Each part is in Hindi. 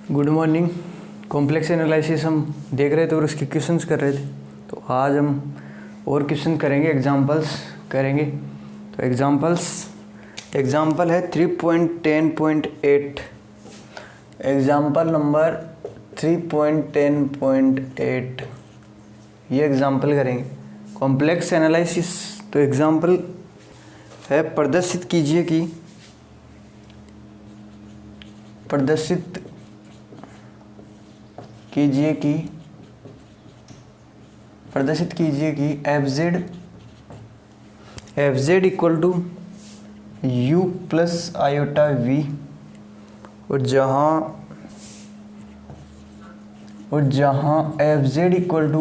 Good morning. कॉम्प्लेक्स एनालिसिस हम देख रहे थे और उसके क्वेश्चंस कर रहे थे। तो आज हम और क्वेश्चन करेंगे, एग्जांपल्स करेंगे। तो एग्जांपल है 3.10.8। एग्जांपल नंबर 3.10.8 ये एग्जांपल करेंगे कॉम्प्लेक्स एनालिसिस। तो एग्जांपल है प्रदर्शित कीजिए कि F Z equal to U plus iota V, और जहाँ एफ जेड इक्वल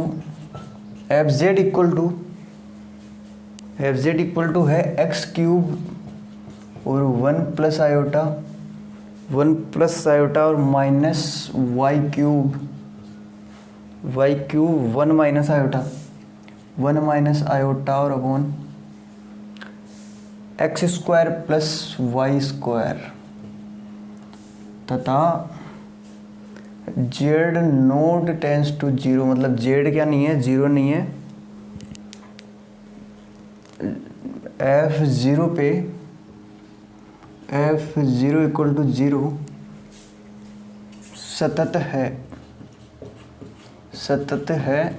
टू है एक्स क्यूब और 1 प्लस आयोटा और minus Y cube 1 minus iota और upon x square plus Y square, तथा Z not tends to zero, मतलब जेड क्या नहीं है, जीरो नहीं है। F zero equal to zero सतत है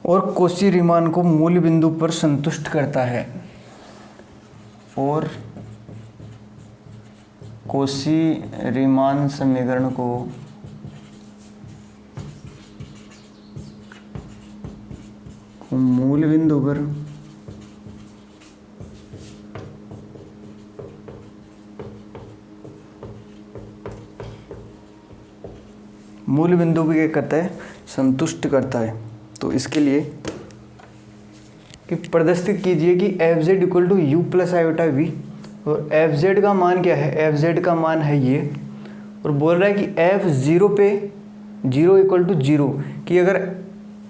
और कॉची रीमान को मूल बिंदु पर संतुष्ट करता है, और कॉची रीमान समीकरण को मूल बिंदु पर क्या करता है, संतुष्ट करता है। तो इसके लिए कि प्रदर्शित कीजिए कि F Z equal to U plus iota V, और एफ जेड का मान क्या है, एफ जेड का मान है ये, और बोल रहा है कि एफ जीरो पे जीरो इक्वल टू जीरो, कि अगर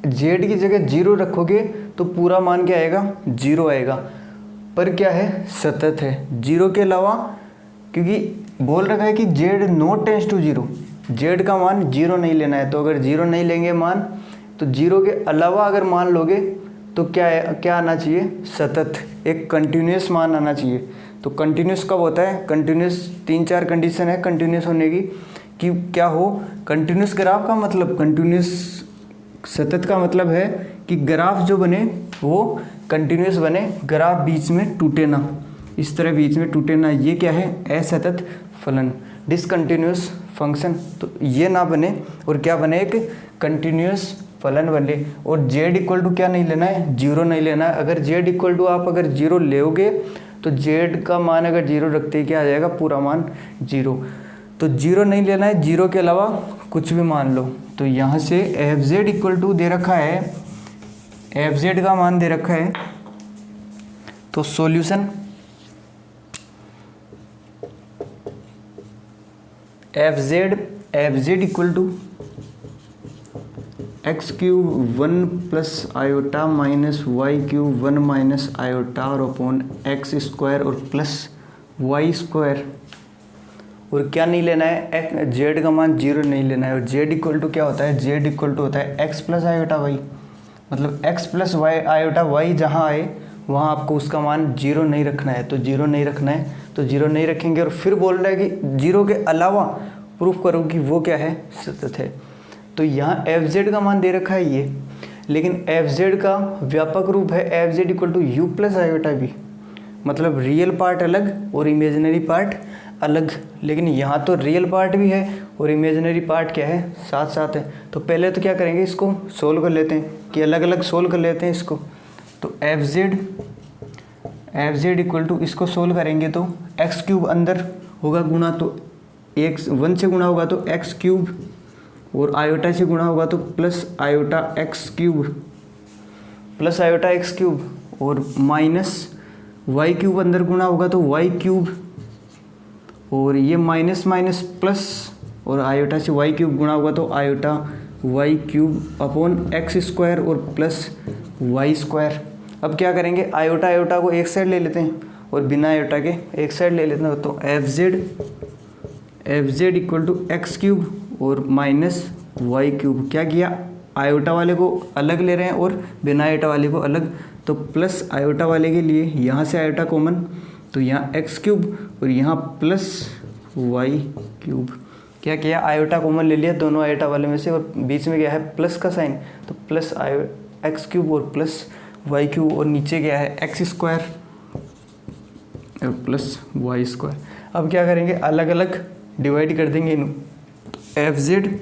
जेड की जगह जीरो रखोगे तो पूरा मान क्या आएगा, जीरो आएगा, पर क्या है, सतत है जीरो के अलावा, क्योंकि बोल रखा है कि Z not tends to zero, Z का मान जीरो नहीं लेना है। तो अगर जीरो नहीं लेंगे मान, तो जीरो के अलावा अगर मान लोगे तो क्या आना चाहिए, सतत, एक कंटिन्यूस मान आना चाहिए। तो कंटिन्यूस कब होता है, कंटिन्यूस 3-4 कंडीशन है कंटिन्यूस होने की, कि क्या हो, कंटिन्यूस ग्राफ का मतलब, कंटिन्यूस सतत का मतलब है कि ग्राफ जो बने वो कंटिन्यूस बने, ग्राफ बीच में टूटे ना, इस तरह बीच में टूटे ना। ये क्या है, असतत फलन, डिसकंटिन्यूस फंक्शन। तो ये ना बने और क्या बने, एक कंटिन्यूस फलन बने। और जेड इक्वल टू क्या नहीं लेना है, जीरो नहीं लेना है। अगर जेड इक्वल टू आप अगर जीरो लोगे तो जेड का मान अगर जीरो रखते ही क्या आ जाएगा, पूरा मान जीरो। तो जीरो नहीं लेना है, जीरो के अलावा कुछ भी मान लो। तो यहाँ से एफ जेड इक्वल टू दे रखा है, एफ जेड का मान दे रखा है। तो solution F Z equal to X cube 1 plus iota minus Y cube 1 minus iota और अपॉन एक्स स्क्वायर और प्लस वाई स्क्वायर, और क्या नहीं लेना है, जेड का मान जीरो नहीं लेना है। और जेड इक्वल टू क्या होता है, जेड इक्वल टू होता है एक्स प्लस आयोटा वाई, मतलब X plus Y iota Y जहाँ आए वहाँ आपको उसका मान जीरो नहीं रखना है। तो जीरो नहीं रखना है, तो जीरो नहीं रखेंगे। और फिर बोल रहा है कि जीरो के अलावा प्रूफ करो कि वो क्या है, सतत है। तो यहाँ एफ जेड का मान दे रखा है ये, लेकिन एफ जेड का व्यापक रूप है F Z equal to U plus iota B, मतलब रियल पार्ट अलग और इमेजिनरी पार्ट अलग। लेकिन यहाँ तो रियल पार्ट भी है और इमेजिनरी पार्ट क्या है, साथ साथ है। तो पहले तो क्या करेंगे, इसको सोल्व कर लेते हैं, कि अलग अलग सोल्व कर लेते हैं इसको। तो एफ जेड इक्वल टू, इसको सोल्व करेंगे तो एक्स क्यूब अंदर होगा गुणा, तो 1 से गुणा होगा तो एक्स क्यूब, और आयोटा से गुणा होगा तो प्लस आयोटा एक्स क्यूब, और माइनस वाई क्यूब अंदर गुणा होगा तो वाई क्यूब, और ये माइनस माइनस प्लस, और आयोटा से वाई क्यूब गुणा होगा तो iota Y cube upon x square और प्लस वाई स्क्वायर। अब क्या करेंगे, आयोटा को एक साइड ले लेते हैं और बिना आयोटा के एक साइड ले लेते हैं। तो F Z equal to X cube और माइनस वाई क्यूब। क्या किया, आयोटा वाले को अलग ले रहे हैं और बिना आयोटा वाले को अलग, तो प्लस आयोटा वाले के लिए यहाँ से आयोटा कॉमन, तो यहाँ एक्स क्यूब और यहाँ प्लस वाई क्यूब। क्या किया, आयोटा कॉमन ले लिया दोनों आयोटा वाले में से और बीच में क्या है प्लस का साइन, तो प्लस एक्स क्यूब और प्लस वाई क्यूब, और नीचे क्या है एक्स स्क्वायर और प्लस वाई स्क्वायर। अब क्या करेंगे, अलग अलग डिवाइड कर देंगे इन, F Z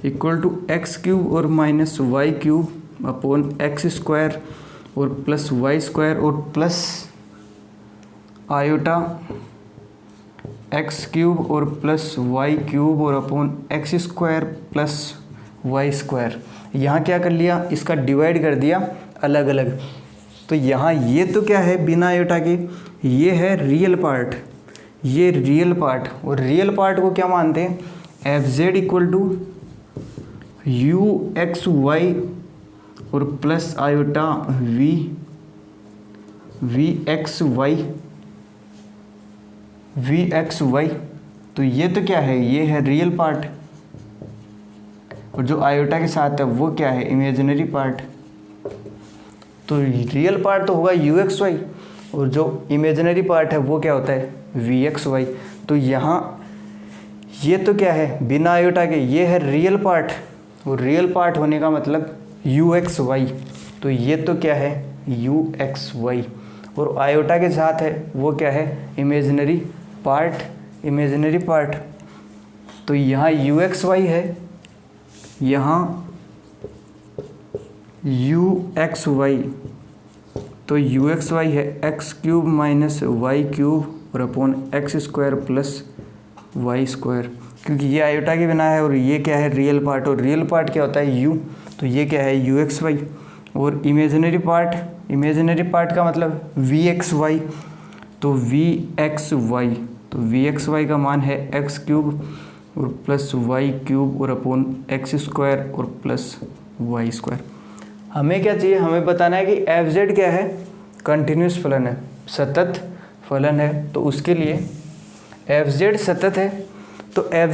equal to X cube और minus Y cube upon x square और प्लस वाई स्क्वायर और प्लस आयोटा एक्स क्यूब और प्लस वाई क्यूब और upon x square plus Y square. यहाँ क्या कर लिया, इसका डिवाइड कर दिया अलग अलग। तो यहाँ ये तो क्या है बिना आयोटा के, ये है रियल पार्ट, ये रियल पार्ट, और रियल पार्ट को क्या मानते हैं, F Z equal to U X Y और plus iota V X Y. तो ये तो क्या है, ये है रियल पार्ट, और जो आयोटा के साथ है वो क्या है, इमेजिनरी पार्ट। तो रियल पार्ट तो होगा यू एक्स वाई, और जो इमेजिनरी पार्ट है वो क्या होता है वी एक्स वाई। तो यहाँ ये तो क्या है बिना आयोटा के, ये है रियल पार्ट, और रियल पार्ट होने का मतलब यू एक्स वाई, तो ये तो क्या है यू एक्स वाई, और आयोटा के साथ है वो क्या है इमेजिनरी पार्ट। तो यहाँ यू एक्स वाई है, यहाँ यू एक्स वाई, तो यू एक्स वाई है X cube minus Y cube और upon x square plus Y square, क्योंकि ये आयोटा के बिना है, और ये क्या है रियल पार्ट, और रियल पार्ट क्या होता है यू, तो ये क्या है यू एक्स वाई, और इमेजिनरी पार्ट का मतलब वी एक्स वाई, तो वी एक्स वाई का मान है एक्स क्यूब और प्लस वाई क्यूब और अपॉन एक्स स्क्वायर और प्लस वाई स्क्वायर। हमें क्या चाहिए, हमें बताना है कि एफ जेड क्या है, कंटिन्यूस फलन है, सतत फलन है। तो उसके लिए एफ जेड सतत है, तो एफ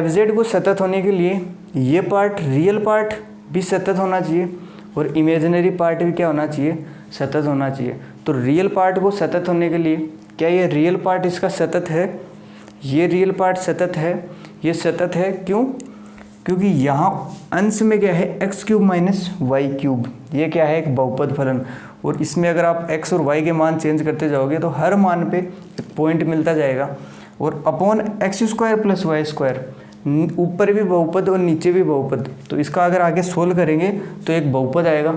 जेड को सतत होने के लिए ये पार्ट रियल पार्ट भी सतत होना चाहिए और इमेजिनरी पार्ट भी क्या होना चाहिए, सतत होना चाहिए। तो रियल पार्ट को सतत होने के लिए क्या ये रियल पार्ट इसका सतत है, ये रियल पार्ट सतत है, ये सतत है क्यों, क्योंकि यहाँ अंश में क्या है X cube minus Y cube, ये क्या है एक बहुपद फलन, और इसमें अगर आप x और y के मान चेंज करते जाओगे तो हर मान पे एक पॉइंट मिलता जाएगा, और upon x square plus Y square, ऊपर भी बहुपद और नीचे भी बहुपद, तो इसका अगर आगे सोल्व करेंगे तो एक बहुपद आएगा।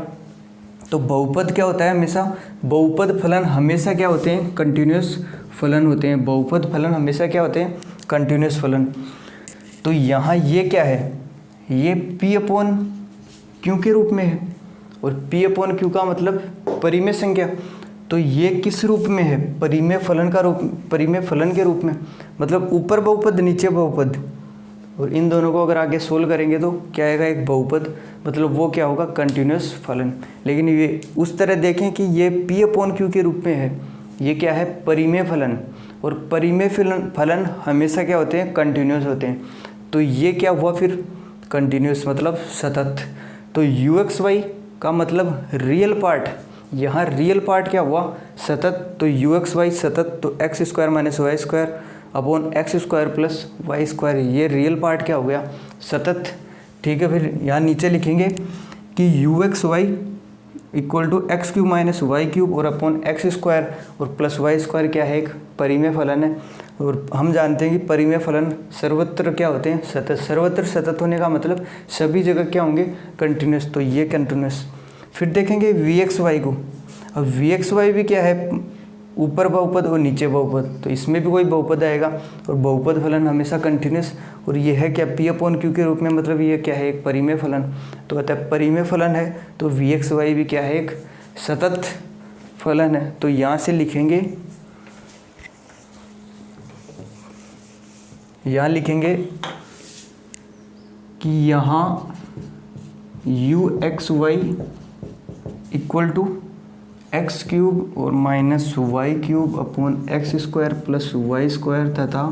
तो बहुपद क्या होता है, हमेशा बहुपद फलन हमेशा क्या होते हैं, कंटिन्यूस फलन होते हैं। बहुपद फलन हमेशा क्या होते हैं, कंटिन्यूस फलन। तो यहाँ ये क्या है, ये p अपॉन क्यू के रूप में है, और p अपॉन क्यू का मतलब परिमेय संख्या, तो ये किस रूप में है, परिमेय फलन के रूप में, मतलब ऊपर बहुपद नीचे बहुपद, और इन दोनों को अगर आगे सोल्व करेंगे तो क्या आएगा, एक बहुपद, मतलब वो क्या होगा, कंटिन्यूस फलन। लेकिन ये उस तरह देखें कि ये p अपॉन क्यू के रूप में है, ये क्या है, परिमेय फलन, और परिमेय फलन हमेशा क्या होते हैं, कंटिन्यूस होते हैं। तो ये क्या हुआ फिर, कंटिन्यूस मतलब सतत। तो यू एक्स वाई का मतलब रियल पार्ट, यहाँ रियल पार्ट क्या हुआ, सतत, तो यू एक्स वाई सतत, तो X square minus Y square upon x square plus Y square, ये रियल पार्ट क्या हो गया, सतत। ठीक है, फिर यहाँ नीचे लिखेंगे कि U X Y equal to X cube minus Y cube और अपॉन एक्स स्क्वायर और प्लस वाई स्क्वायर क्या है, एक परिमेय फलन है, और हम जानते हैं कि परिमेय फलन सर्वत्र क्या होते हैं, सतत। सर्वत्र सतत होने का मतलब सभी जगह क्या होंगे, कंटिन्यूस, तो ये कंटिन्यूस। फिर देखेंगे वी एक्स वाई को, अब वी एक्स वाई भी क्या है, ऊपर बहुपद और नीचे बहुपद, तो इसमें भी कोई बहुपद आएगा, और बहुपद फलन हमेशा कंटिन्यूस, और ये है क्या, पी अपॉन क्यू के रूप में, मतलब ये क्या है, एक परिमेय फलन। तो अतः परिमेय फलन है तो वी एक्स वाई भी क्या है, एक सतत फलन है। तो यहाँ से लिखेंगे, यहाँ लिखेंगे कि यहाँ U X Y equal to X cube और minus Y cube upon x square plus Y square तथा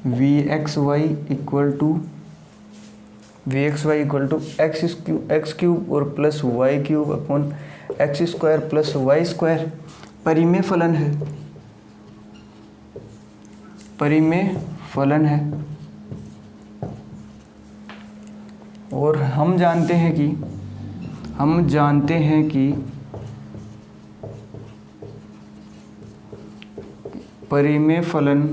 V X Y equal to X cube और plus Y cube upon x square plus Y square परिमेय फलन है। और हम जानते हैं कि परिमेय फलन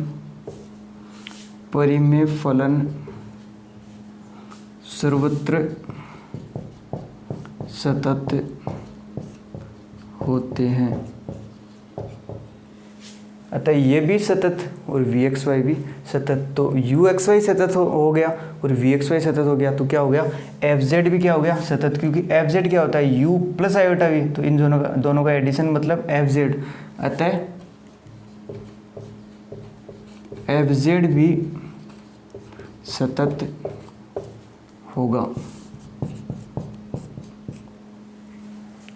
सर्वत्र सतत होते हैं। अतः ये भी सतत और वी एक्स वाई भी सतत। तो यू एक्स वाई सतत हो गया और वी एक्स वाई सतत हो गया, तो क्या हो गया, एफ जेड भी क्या हो गया, सतत। क्योंकि एफ जेड क्या होता है, यू प्लस आयोटा वी, तो इन दोनों का एडिशन मतलब एफ जेड। अतः एफ जेड भी सतत होगा।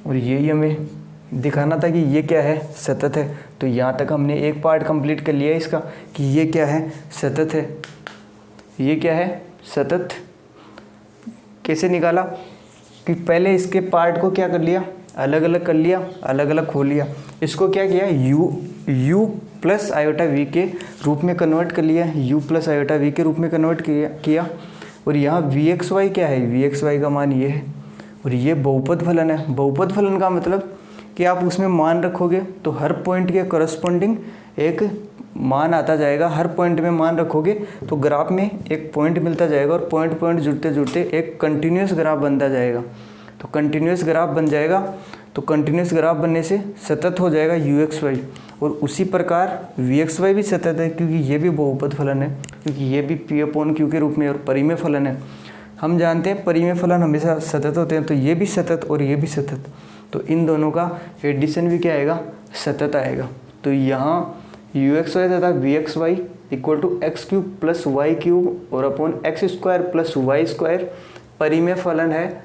और यही हमें दिखाना था कि ये क्या है, सतत है। तो यहाँ तक हमने एक पार्ट कंप्लीट कर लिया इसका कि ये क्या है, सतत है। ये क्या है, सतत। कैसे निकाला कि पहले इसके पार्ट को क्या कर लिया, अलग अलग कर लिया, अलग अलग खोल लिया। इसको क्या किया, u प्लस आयोटा v के रूप में कन्वर्ट कर लिया, u प्लस आयोटा v के रूप में कन्वर्ट किया। और यहाँ वी एक्स वाई क्या है, वी एक्स वाई का मान ये है और ये बहुपद फलन है। बहुपद फलन का मतलब कि आप उसमें मान रखोगे तो हर पॉइंट के करस्पॉन्डिंग एक मान आता जाएगा। हर पॉइंट में मान रखोगे तो ग्राफ में एक पॉइंट मिलता जाएगा और पॉइंट जुड़ते जुड़ते एक कंटिन्यूस ग्राफ बनता जाएगा। तो कंटिन्यूस ग्राफ बन जाएगा, तो कंटिन्यूस ग्राफ बनने से सतत हो जाएगा यू एक्स वाई। और उसी प्रकार वी एक्स वाई भी सतत है क्योंकि ये भी बहुपद फलन है, क्योंकि ये भी पी अपॉन क्यू के रूप में और परिमेय फलन है। हम जानते हैं परिमेय फलन हमेशा सतत होते हैं, तो ये भी सतत और ये भी सतत। तो इन दोनों का एडिशन भी क्या आएगा, सतत आएगा। तो यहाँ यू एक्स वाई तथा V X Y equal to X cube plus Y cube और upon x square plus Y square परिमेय फलन है।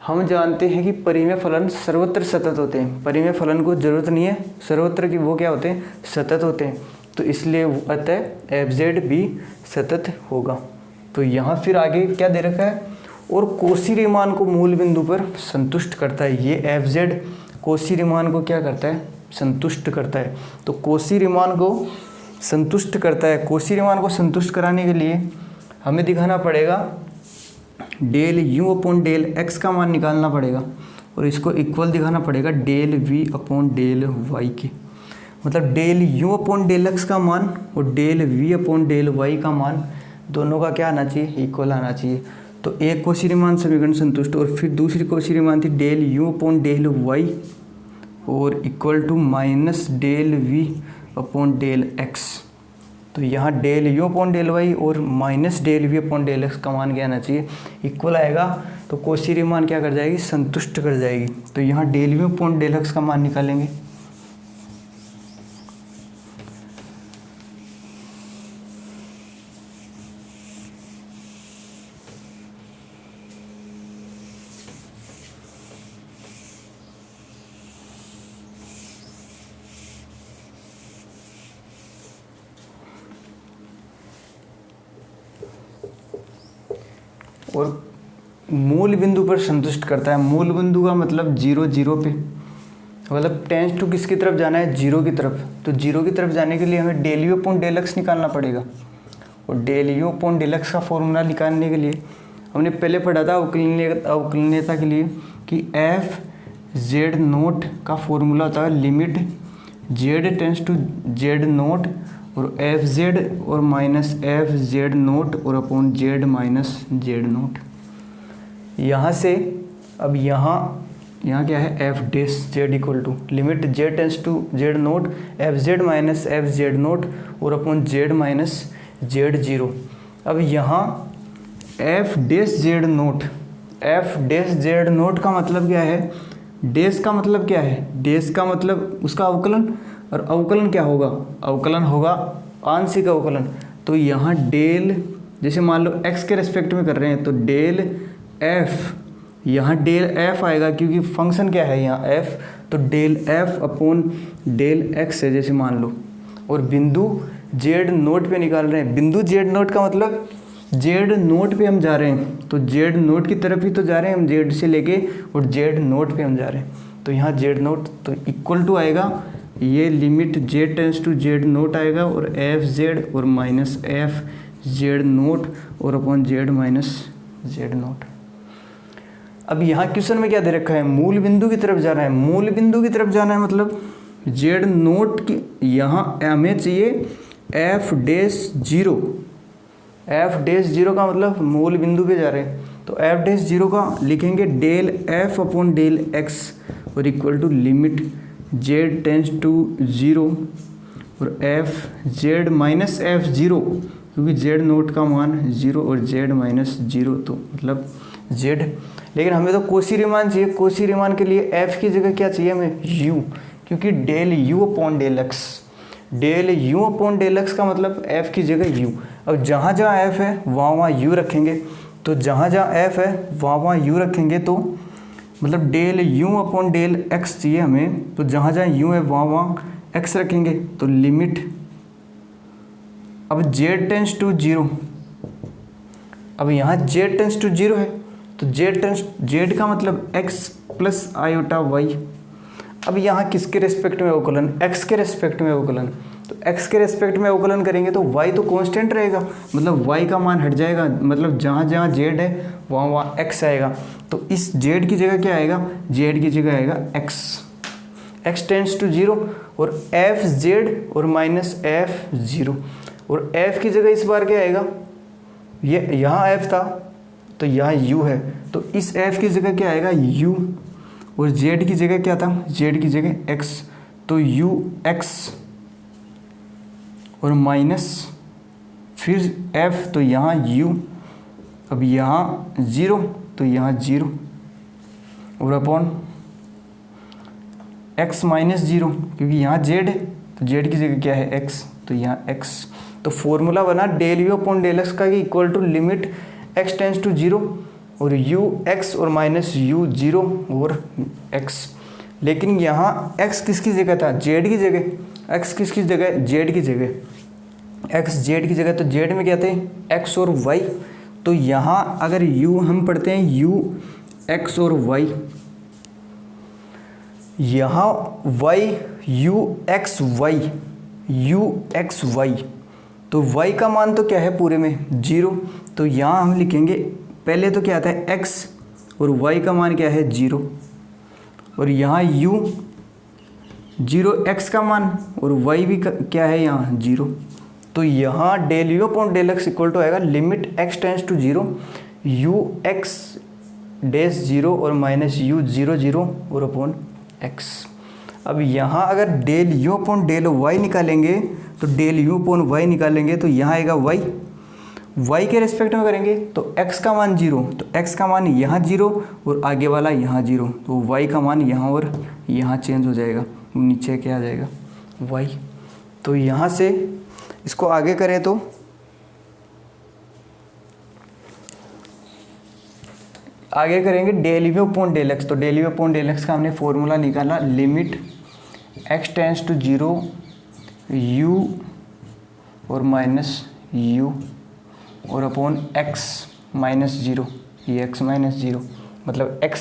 हम जानते हैं कि परिमेय फलन सर्वत्र सतत होते हैं। परिमेय फलन को जरूरत नहीं है सर्वत्र की, वो क्या होते हैं, सतत होते हैं। तो इसलिए अतः एफ जेड भी सतत होगा। तो यहाँ फिर आगे क्या दे रखा है, और कोसी रीमान को मूल बिंदु पर संतुष्ट करता है। ये एफ जेड कोसी रीमान को क्या करता है, संतुष्ट करता है। तो कोसी रीमान को संतुष्ट करता है। कोसी रीमान को संतुष्ट कराने के लिए हमें दिखाना पड़ेगा del U upon del X का मान निकालना पड़ेगा और इसको इक्वल दिखाना पड़ेगा del V upon del Y के। मतलब del U upon del X का मान और del V upon del Y का मान दोनों का क्या आना चाहिए, इक्वल आना चाहिए। तो एक कोसी रीमान समीकरण संतुष्ट और फिर दूसरी कोसी रीमान थी del U upon del Y और equal to minus del V upon del X. तो यहाँ del U upon del Y और minus del V upon del X का मान क्या आना चाहिए, इक्वल आएगा। तो कोसी रीमान क्या कर जाएगी, संतुष्ट कर जाएगी। तो यहाँ del U upon del X का मान निकालेंगे। और मूल बिंदु पर संतुष्ट करता है। मूल बिंदु का मतलब 0 0 पे, मतलब टेंस टू किसकी तरफ जाना है, 0 की तरफ। तो 0 की तरफ जाने के लिए हमें del U upon del X निकालना पड़ेगा। और del U upon del X का फॉर्मूला निकालने के लिए हमने पहले पढ़ा था अवकलनीयता के लिए कि एफ जेड नोट का फॉर्मूला होता है limit Z tends to Z note और एफ जेड और माइनस एफ जेड नोट और upon Z minus Z naught. यहाँ से अब यहाँ क्या है, F dash Z equal to limit Z tends to Z naught F Z minus F Z note और upon Z minus Z zero. अब यहाँ एफ डैश जेड नोट का मतलब क्या है, डैश का मतलब क्या है, डैश का मतलब उसका अवकलन, और अवकलन क्या होगा, अवकलन होगा आंशिक अवकलन। तो यहाँ डेल, जैसे मान लो x के रेस्पेक्ट में कर रहे हैं तो डेल f यहाँ डेल एफ आएगा क्योंकि फंक्शन क्या है यहाँ एफ, तो del F upon del X है जैसे मान लो। और बिंदु जेड नोट पे निकाल रहे हैं, बिंदु जेड नोट का मतलब जेड नोट पे हम जा रहे हैं, तो जेड नोट की तरफ ही तो जा रहे हैं हम, जेड से लेके और जेड नोट पे हम जा रहे हैं। तो यहाँ जेड नोट तो इक्वल टू आएगा ये limit Z tends to Z not आएगा और एफ जेड और माइनस एफ जेड नोट और upon Z minus Z not. अब यहाँ क्वेश्चन में क्या दे रखा है, मूल बिंदु की तरफ जा रहा है, मूल बिंदु की तरफ जाना है मतलब जेड नोट की, यहाँ हमें चाहिए F dash zero, F dash zero का मतलब मूल बिंदु पे जा रहे हैं, तो एफ डैश जीरो का लिखेंगे del F upon del X और equal to limit Z tends to zero और F Z minus F zero, क्योंकि जेड नोट का मान जीरो और जेड माइनस जीरो तो मतलब जेड। लेकिन हमें तो कोशी रीमान चाहिए, कोशी रीमान के लिए एफ की जगह क्या चाहिए हमें, यू, क्योंकि del U upon del X, del U upon del X का मतलब एफ की जगह यू। अब जहाँ जहाँ एफ है वहाँ वहाँ यू रखेंगे, तो जहाँ जहाँ एफ है वहाँ वहाँ यू रखेंगे, तो मतलब del U upon del X चाहिए हमें, तो जहाँ जहाँ यू है वहाँ वहाँ एक्स रखेंगे, तो लिमिट अब जेड टेंस टू जीरो, अब यहाँ जेड टेंस टू जीरो है तो जेड का मतलब एक्स प्लस आयोटा वाई। अब यहाँ किसके रेस्पेक्ट में अवकलन, एक्स के रेस्पेक्ट में अवकलन, तो एक्स के रेस्पेक्ट में अवकलन करेंगे तो वाई तो कांस्टेंट रहेगा, मतलब वाई का मान हट जाएगा, मतलब जहाँ जहाँ जेड है वहाँ वहाँ एक्स आएगा, तो इस जेड की जगह क्या आएगा, जेड की जगह आएगा X, X tends to zero और एफ जेड और माइनस एफ जीरो, और एफ की जगह इस बार क्या आएगा, ये यहाँ एफ था तो यहाँ यू है, तो इस एफ की जगह क्या आएगा यू, और जेड की जगह क्या था, जेड की जगह एक्स, तो यू एक्स और माइनस फिर एफ, तो यहाँ यू, अब यहाँ जीरो तो यहाँ जीरो और अपॉन एक्स माइनस जीरो, क्योंकि यहाँ जेड है तो जेड की जगह क्या है एक्स, तो यहाँ एक्स। तो फॉर्मूला बना del U upon del X का equal to limit X tends to zero और यू एक्स और माइनस यू जीरो और एक्स। लेकिन यहाँ एक्स किसकी जगह था, जेड की जगह, एक्स किसकी जगह, जेड की जगह, एक्स जेड की जगह, तो जेड में क्या थे एक्स और वाई, तो यहाँ अगर यू हम पढ़ते हैं यू एक्स और वाई, यहाँ Y U X Y, U X Y, तो y का मान तो क्या है पूरे में जीरो, तो यहाँ हम लिखेंगे पहले तो क्या आता है x और y का मान क्या है जीरो, और यहाँ u जीरो x का मान और y भी क्या है यहाँ जीरो, तो यहाँ del U upon del X equal to आएगा limit x tends to zero U X dash zero और माइनस यू जीरो जीरो और अपॉन x। अब यहाँ अगर del U upon del Y निकालेंगे तो डेल यू अपॉन वाई निकालेंगे तो यहाँ आएगा वाई, वाई के रेस्पेक्ट में करेंगे तो x का मान जीरो, तो x का मान यहाँ जीरो और आगे वाला यहाँ जीरो, तो y का मान यहाँ और यहाँ चेंज हो जाएगा, नीचे क्या आ जाएगा y। तो यहाँ से इसको आगे करें तो आगे करेंगे del U upon del X, तो del U upon del X का हमने फॉर्मूला निकाला limit x tends to zero u और माइनस u और अपॉन x माइनस जीरो, ये x माइनस जीरो मतलब x।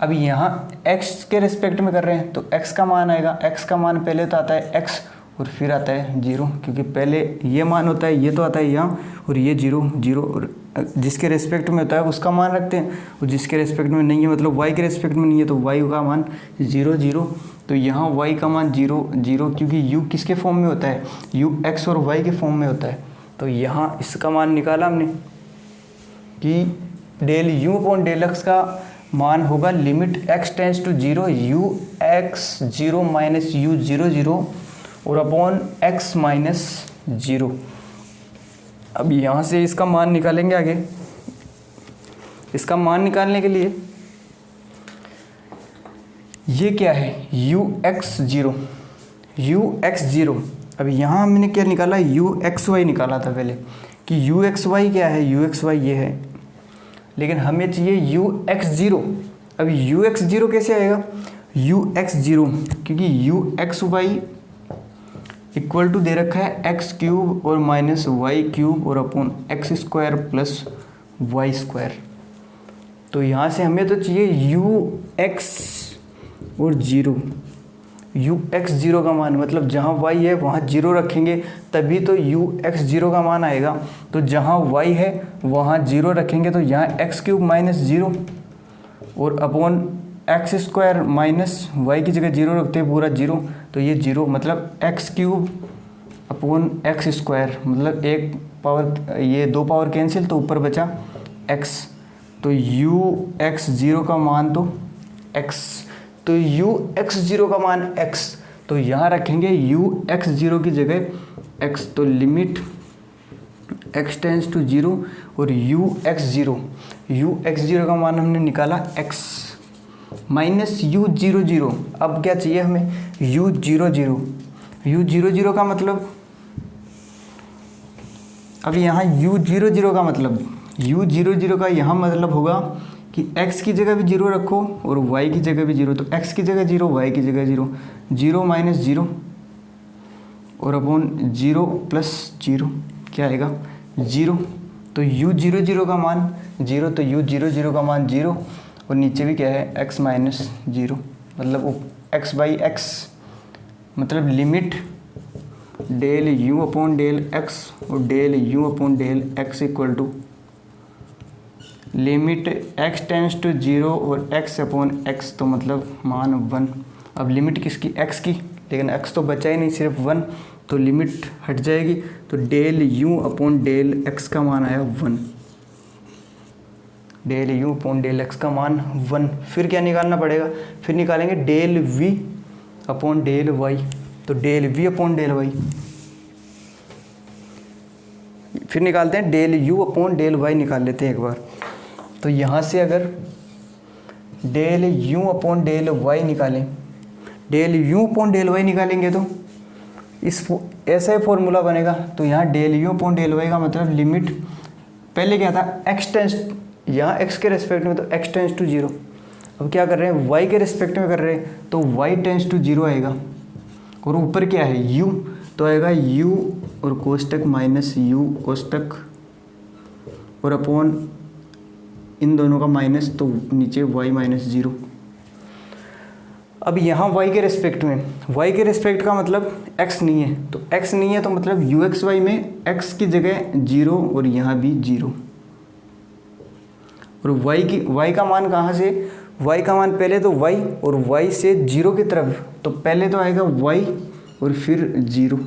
अब यहाँ x के रिस्पेक्ट में कर रहे हैं तो x का मान आएगा, x का मान पहले तो आता है x और फिर आता है जीरो, क्योंकि पहले ये मान होता है, ये तो आता है यहाँ और ये जीरो जीरो, और जिसके रेस्पेक्ट में होता है उसका मान रखते हैं, और जिसके रेस्पेक्ट में नहीं है मतलब y के रेस्पेक्ट में नहीं है तो y का मान जीरो जीरो, तो यहाँ y का मान जीरो जीरो, क्योंकि u किसके फॉर्म में होता है, u x और y के फॉर्म में होता है, तो यहाँ इसका मान निकाला हमने कि del U upon del X का मान होगा limit x tends to zero U X zero minus U zero zero और अपॉन x माइनस जीरो। अब यहाँ से इसका मान निकालेंगे आगे, इसका मान निकालने के लिए ये क्या है you X zero, U X zero. अब यहाँ हमने क्या निकाला यू एक्स वाई निकाला था पहले कि यू एक्स वाई क्या है, यू एक्स वाई ये है लेकिन हमें चाहिए ux0। अब ux0 कैसे आएगा, ux0 क्योंकि uxy इक्वल टू दे रखा है एक्स क्यूब और माइनस वाई क्यूब और upon x square plus Y square. तो यहाँ से हमें तो चाहिए ux और 0, ux0 का मान, मतलब जहाँ y है वहाँ 0 रखेंगे तभी तो ux0 का मान आएगा। तो जहाँ y है वहाँ 0 रखेंगे तो यहाँ एक्स क्यूब माइनस 0 और upon x square minus Y की जगह 0 रखते हैं पूरा 0, तो ये 0 मतलब x cube upon x square, मतलब एक पावर, ये दो पावर कैंसिल तो ऊपर बचा x। तो ux0 का मान तो x, तो ux0 का मान x, तो यहाँ रखेंगे ux0 की जगह x। तो लिमिट x टेंस टू 0 और ux0 का मान हमने निकाला x माइनस u00। अब क्या चाहिए हमें, u00 का मतलब, अब यहाँ u00 का मतलब, u00 का यहाँ मतलब होगा कि x की जगह भी 0 रखो और y की जगह भी 0, तो x की जगह 0, y की जगह 0, 0 माइनस 0 और अपॉन 0 प्लस 0 क्या आएगा 0। तो u00 का मान 0, तो u00 का मान 0 और नीचे भी क्या है x माइनस 0, मतलब x बाई x, मतलब limit del u upon del x और del u upon del x equal to limit x tends to 0 और x अपॉन x, तो मतलब मान 1। अब लिमिट किसकी, x की, लेकिन x तो बचा ही नहीं, सिर्फ 1, तो लिमिट हट जाएगी, तो del u upon del x का मान आया 1, del u upon del x का मान 1। फिर क्या निकालना पड़ेगा, फिर निकालेंगे del v upon del y, तो del v upon del y, फिर निकालते हैं del u upon del y निकाल लेते हैं एक बार। तो यहाँ से अगर del u upon del y निकालें, del u upon del y निकालेंगे तो ऐसा ही फॉर्मूला बनेगा। तो यहाँ del u upon del y का मतलब लिमिट, पहले क्या था x टेंस, यहाँ x के रेस्पेक्ट में तो x टेंस टू 0, अब क्या कर रहे हैं y के रेस्पेक्ट में कर रहे हैं तो y टेंस टू 0 आएगा, और ऊपर क्या है u, तो आएगा u और कोष्टक माइनस u कोष्टक और अपॉन इन दोनों का माइनस, तो नीचे y माइनस 0। अब यहाँ y के रेस्पेक्ट में, y के रेस्पेक्ट का मतलब x नहीं है, तो x नहीं है तो मतलब uxy में x की जगह 0 और यहाँ भी 0, और y का मान कहाँ से, y का मान पहले तो y और y से 0 की तरफ, तो पहले तो आएगा y और फिर 0,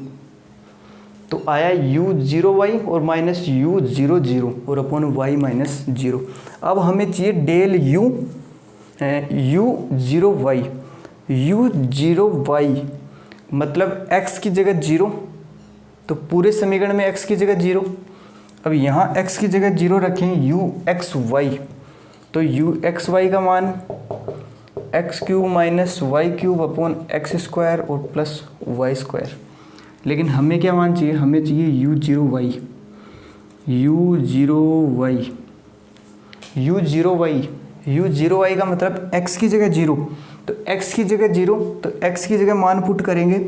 तो आया u0y और माइनस u00 और अपॉन y माइनस 0। अब हमें चाहिए डेल u0y मतलब x की जगह 0, तो पूरे समीकरण में x की जगह 0। अब यहाँ x की जगह 0 रखें uxy, तो uxy का मान x cube minus Y cube upon x square और प्लस वाई स्क्वायर। लेकिन हमें क्या मान चाहिए, हमें चाहिए u0y का मतलब x की जगह 0, तो x की जगह 0, तो x की जगह मान पुट करेंगे,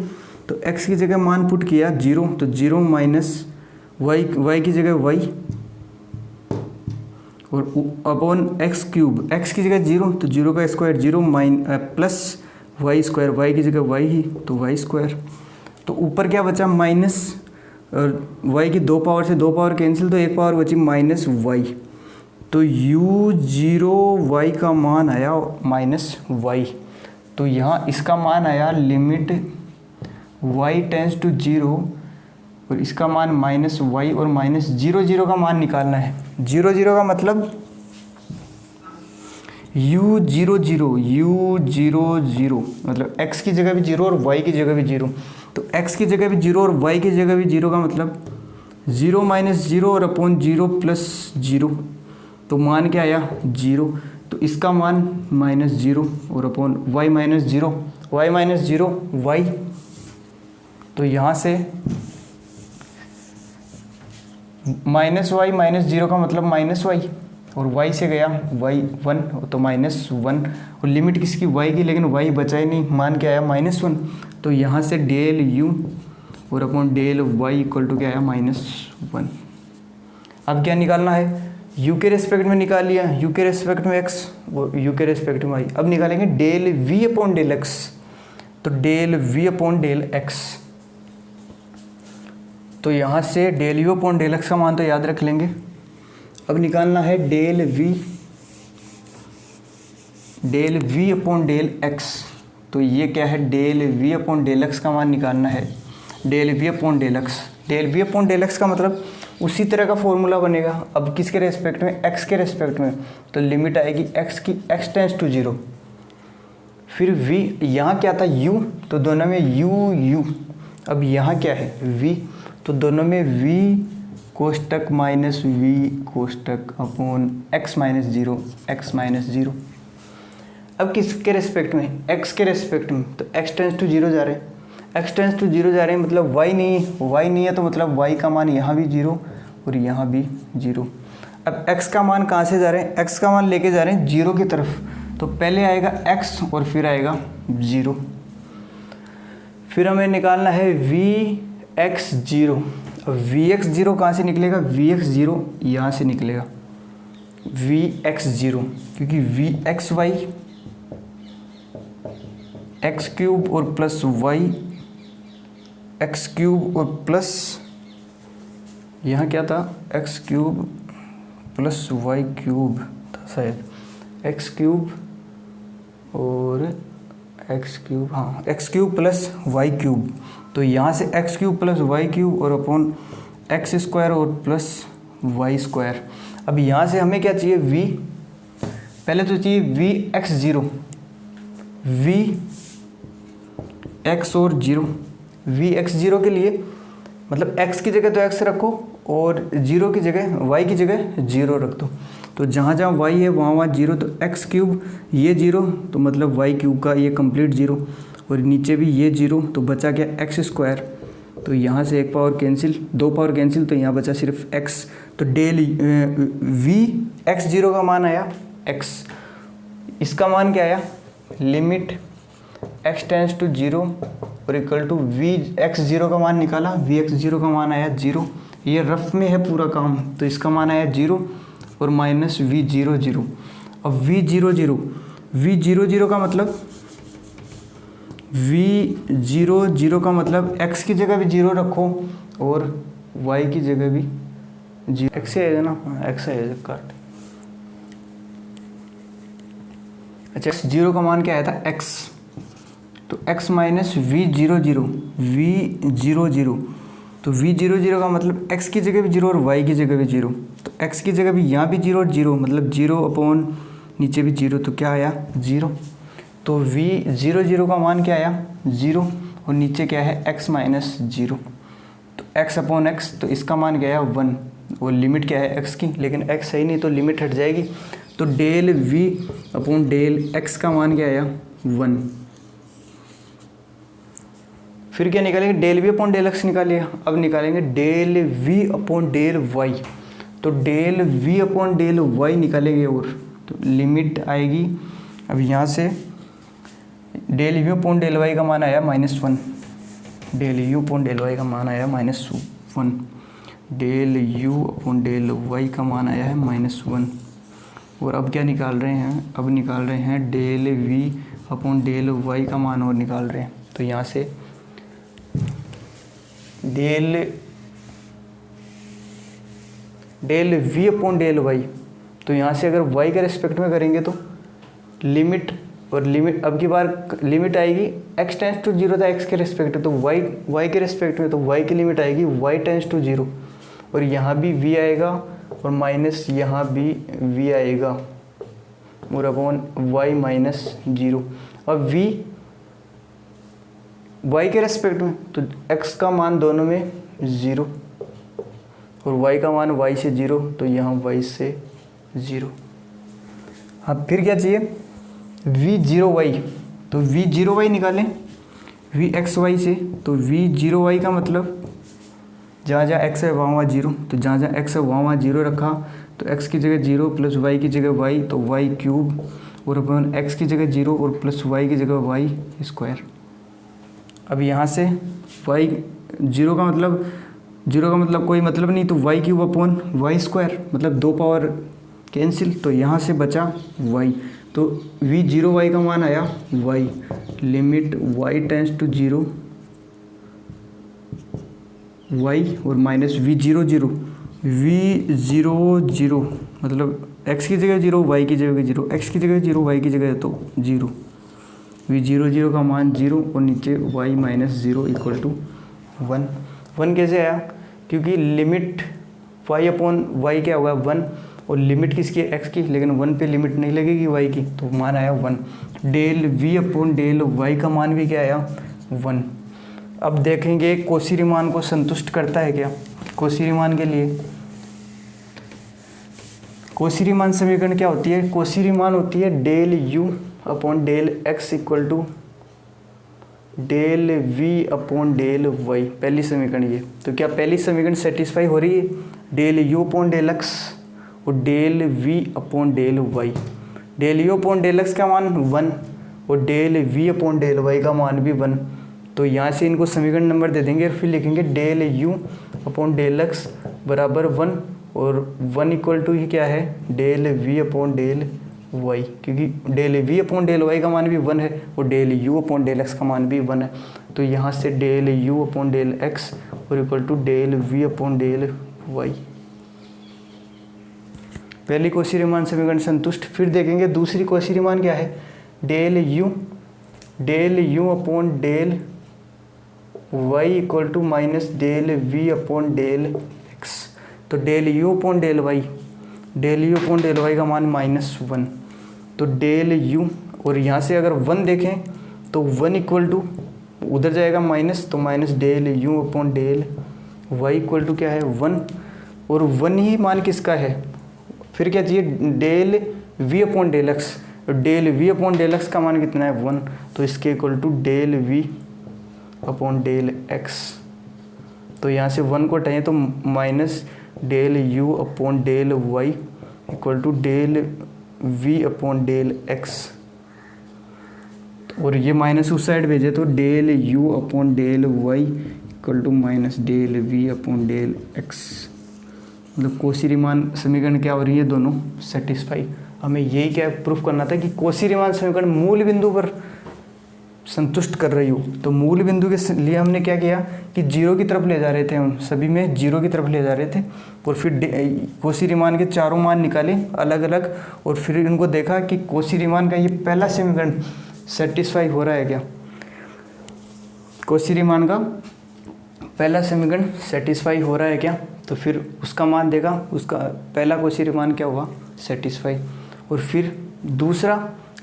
तो x की जगह मान पुट किया 0, तो 0 माइनस y की जगह y और अपॉन एक्स क्यूब, x की जगह 0, तो 0 का square 0 plus Y square, y की जगह y ही तो वाई स्क्वायर, तो ऊपर क्या बचा माइनस, और y की दो पावर से दो पावर कैंसिल, तो एक पावर बची माइनस y, तो u0y का मान आया माइनस y। तो यहाँ इसका मान आया लिमिट y टेंस टू 0 और इसका मान माइनस y और माइनस 0 का मान निकालना है। 0 का मतलब u0 मतलब x की जगह भी 0 और y की जगह भी 0, तो x की जगह भी 0 और y की जगह भी 0 का मतलब 0 माइनस 0 और अपॉन 0 प्लस 0, तो मान क्या आया 0, तो इसका मान माइनस 0 और अपॉन y माइनस 0 y, तो यहाँ से माइनस वाई माइनस 0 का मतलब माइनस वाई, और y से गया y 1 तो -1 और लिमिट किसकी y की, लेकिन y बचा ही नहीं, मान क्या आया -1। तो यहाँ से डेल u और upon del y equal to क्या आया -1। अब क्या निकालना है, u के रेस्पेक्ट में निकाल लिया, u के रेस्पेक्ट में x और u के रेस्पेक्ट में y। अब निकालेंगे del v upon del x, तो del v upon del x। तो यहाँ से del u upon del x का मान तो याद रख लेंगे। अब निकालना है del v upon del x। तो ये क्या है, del v upon del x का मान निकालना है, del v upon del x। Del v upon del x का मतलब उसी तरह का फॉर्मूला बनेगा, अब किसके रेस्पेक्ट में, x के रेस्पेक्ट में। तो लिमिट आएगी x की, x टेंस टू 0, फिर v, यहाँ क्या था u, तो दोनों में u। अब यहाँ क्या है v, तो दोनों में v कोष्टक माइनस v कोष्टक अपॉन x माइनस 0। अब किसके रेस्पेक्ट में, x के रेस्पेक्ट में, तो x टेंस टू 0 जा रहे हैं, x टेंस टू 0 जा रहे हैं, मतलब y नहीं है, तो मतलब y का मान यहाँ भी 0 और यहाँ भी 0। अब x का मान कहाँ से जा रहे हैं, x का मान लेके जा रहे हैं 0 की तरफ, तो पहले आएगा x और फिर आएगा 0। फिर हमें निकालना है vx0। अब vx0 कहाँ से निकलेगा, vx0 यहाँ से निकलेगा vx0, क्योंकि vxy x क्यूब और प्लस y x क्यूब और प्लस यहाँ क्या था x cube plus y cube था शायद, x क्यूब और x क्यूब, हाँ x cube plus y cube. तो यहाँ से x cube plus y cube और अपॉन x स्क्वायर और प्लस y स्क्वायर। अब यहाँ से हमें क्या चाहिए, v, पहले तो चाहिए vx0, vx और 0। vx0 के लिए मतलब x की जगह तो x रखो और 0 की जगह y की जगह 0 रख दो, तो जहाँ जहाँ y है वहाँ 0, तो x क्यूब ये 0, तो मतलब y क्यूब का ये कंप्लीट 0, और नीचे भी ये 0, तो बचा क्या x स्क्वायर। तो यहाँ से एक पावर कैंसिल, दो पावर कैंसिल, तो यहाँ बचा सिर्फ x। तो डेल vx0 का मान आया x, इसका मान क्या आया, लिमिट x टेंस टू 0 और इक्वल टू vx0 का मान निकाला, vx0 का मान आया 0। ये रफ में है पूरा काम, तो इसका मान आया 0 और माइनस v00। अब v00 का मतलब v00 का मतलब x की जगह भी 0 रखो और y की जगह भी 0, x आएगा ना, x आएगा काट। अच्छा x0 का मान क्या आया था x, तो x माइनस v00, तो v00 का मतलब x की जगह भी 0 और y की जगह भी 0, तो x की जगह भी यहाँ भी 0 और 0, मतलब 0 अपॉन नीचे भी 0, तो क्या आया 0। तो v00 का मान क्या आया 0 और नीचे क्या है x माइनस 0, तो x अपॉन x, तो इसका मान क्या आया 1 और लिमिट क्या है x की, लेकिन x सही नहीं तो लिमिट हट जाएगी। तो del v upon del x का मान क्या आया 1। फिर क्या निकालेंगे, del v upon del x निकालिए। अब निकालेंगे del v upon del y, तो del v upon del y निकालेंगे, और तो लिमिट आएगी। अब यहाँ से del u upon del y का मान आया -1, del u upon del y का मान आया -1, del u upon del y का मान आया है -1। और अब क्या निकाल रहे हैं, अब निकाल रहे हैं del v upon del y का मान और निकाल रहे हैं। तो यहाँ से del v upon del y, तो यहाँ से अगर y के रेस्पेक्ट में करेंगे तो लिमिट, और लिमिट अब की बार लिमिट आएगी x टेंस टू 0 था x के रेस्पेक्ट, तो y के रेस्पेक्ट में, तो y की लिमिट आएगी y टेंस टू 0, और यहाँ भी v आएगा और माइनस यहाँ भी v आएगा और अपॉन y माइनस 0। अब v y के रेस्पेक्ट में, तो x का मान दोनों में 0 और y का मान y से 0, तो यहाँ y से 0। अब फिर क्या चाहिए v0y, तो v0y निकालें vxy से, तो v0y का मतलब जहाँ जहाँ x है वहाँ जीरो, तो जहाँ जहाँ x है वहाँ जीरो रखा, तो x की जगह जीरो प्लस y की जगह y, तो y क्यूब, और अपन x की जगह जीरो और प्लस y की जगह y स्क्वायर। अब यहाँ से y जीरो का मतलब कोई मतलब नहीं, तो y cube upon y square, मतलब 2 पावर कैंसिल, तो यहाँ से बचा y, तो v0y का मान आया y, limit y tends to zero y और माइनस v0 मतलब x की जगह जीरो, y की जगह जीरो, x की जगह जीरो, y की जगह तो जीरो, v0 का मान जीरो और नीचे y minus zero equal to 1। 1 कैसे आया? क्योंकि लिमिट y अपॉन y क्या होगा 1, और लिमिट किसकी है x की, लेकिन 1 पे लिमिट नहीं लगेगी y की, तो मान आया 1। Del v upon del y का मान भी क्या आया 1। अब देखेंगे कोशी रीमान को संतुष्ट करता है क्या। कोशी रीमान के लिए कोशी रीमान समीकरण क्या होती है? कोशी रीमान होती है del u upon del x equal to del v upon del y, पहली समीकरण ये। तो क्या पहली समीकरण सेटिस्फाई हो रही है? Del u upon del x और del v upon del y। Del u upon del x का मान 1 और del v upon del y का मान भी 1, तो यहाँ से इनको समीकरण नंबर दे देंगे और फिर लिखेंगे del u upon del x बराबर 1 और 1 इक्वल टू ही क्या है del v upon del y, क्योंकि del v upon del y का मान भी 1 है और del u upon del x का मान भी 1 है, तो यहाँ से del u upon del x और equal to del v upon del y। पहली कोशी रीमान समीकरण संतुष्ट। फिर देखेंगे दूसरी कोशी रीमान क्या है, del u upon del y equal to minus del v upon del x। तो del u upon del y का मान -1, तो डेल u, और यहाँ से अगर 1 देखें तो 1 इक्वल टू उधर जाएगा माइनस, तो minus del u upon del y equal to क्या है 1, और 1 ही मान किसका है। फिर क्या चाहिए del v upon del x, del v upon del x का मान कितना है 1, तो इसके equal to del v upon del x। तो यहाँ से 1 को हटाएं तो minus del u upon del y equal to del v upon del x, और ये माइनस उस साइड भेजे तो del u upon del y equal to minus del v upon del x। मतलब कोशी रीमान समीकरण क्या हो रही है, दोनों सेटिस्फाई। हमें यही क्या प्रूफ करना था कि कोशी रीमान समीकरण मूल बिंदु पर संतुष्ट कर रही हो। तो मूल बिंदु के लिए हमने क्या किया कि जीरो की तरफ ले जा रहे थे, हम सभी में जीरो की तरफ ले जा रहे थे, और फिर कोशी रीमान के चारों मान निकाले अलग अलग, और फिर इनको देखा कि कोशी रीमान का ये पहला समीकरण सेटिस्फाई हो रहा है क्या। कोशी रीमान का पहला समीकरण सेटिस्फाई हो रहा है क्या, तो फिर उसका मान देखा, उसका पहला कोशी रीमान क्या हुआ सेटिस्फाई, और फिर दूसरा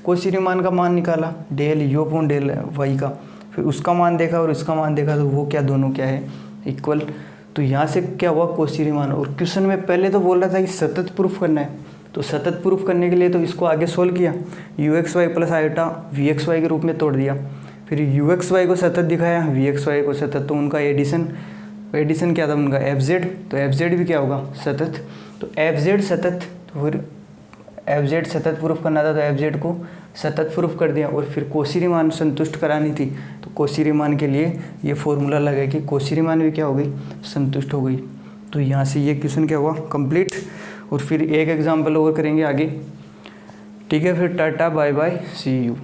कोशी रीमान का मान निकाला del u upon del y का, फिर उसका मान देखा और इसका मान देखा, तो वो क्या दोनों क्या है इक्वल। तो यहाँ से क्या हुआ कोशी रीमान। और क्वेश्चन में पहले तो बोल रहा था कि सतत प्रूफ करना है, तो सतत प्रूफ करने के लिए तो इसको आगे सोल्व किया, ux y plus iota vx y के रूप में तोड़ दिया, फिर ux y को सतत दिखाया, vx y को सतत, तो उनका एडिशन क्या था उनका fz, तो fz भी क्या होगा सतत, तो fz सतत, तो फिर fz सतत प्रूफ करना था तो fz को सतत प्रूफ कर दिया। और फिर कोशी रीमान संतुष्ट करानी थी, तो कोशी रीमान के लिए ये फॉर्मूला लगा कि कोशी रीमान भी क्या हो गई संतुष्ट हो गई। तो यहाँ से ये क्वेश्चन क्या हुआ कंप्लीट, और फिर एक एग्जाम्पल और करेंगे आगे। ठीक है, फिर tata bye bye see you.